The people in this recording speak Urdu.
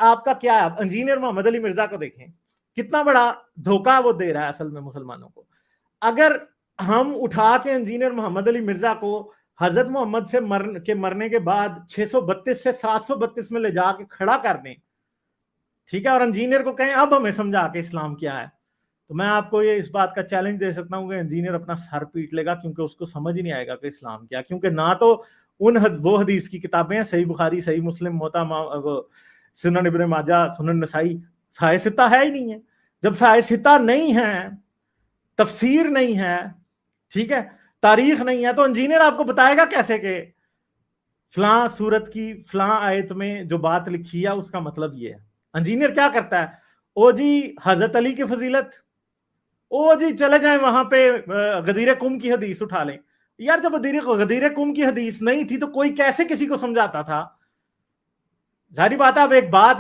آپ کا کیا ہے, انجینئر محمد علی مرزا کو دیکھیں کتنا بڑا دھوکہ وہ دے رہا ہے اصل میں مسلمانوں کو. اگر ہم اٹھا کے انجینئر محمد علی مرزا کو حضرت محمد سے مرنے کے بعد 632 سے 732 میں لے جا کے کھڑا کر دیں, ٹھیک ہے, اور انجینئر کو کہیں اب ہمیں سمجھا کہ اسلام کیا ہے, تو میں آپ کو یہ اس بات کا چیلنج دے سکتا ہوں کہ انجینئر اپنا سر پیٹ لے گا, کیونکہ اس کو سمجھ نہیں آئے گا کہ اسلام کیا, کیونکہ نہ تو وہ حدیث کی کتابیں ہیں, صحیح بخاری, صحیح مسلم, موطا, سنن ابن ماجہ, سنن نسائی, سائے ستہ ہے ہی نہیں ہے. جب سائے ستہ نہیں ہے, تفسیر نہیں ہے, ٹھیک ہے, تاریخ نہیں ہے, تو انجینئر آپ کو بتائے گا کیسے کہ فلاں سورت کی فلاں آیت میں جو بات لکھی ہے اس کا مطلب یہ ہے. انجینئر کیا کرتا ہے, او جی حضرت علی کی فضیلت, او جی چلے جائیں وہاں پہ غدیر قم کی حدیث اٹھا لیں. یار جب غدیر قم کی حدیث نہیں تھی تو کوئی کیسے کسی کو سمجھاتا تھا؟ ظاہری بات ہے اب ایک بات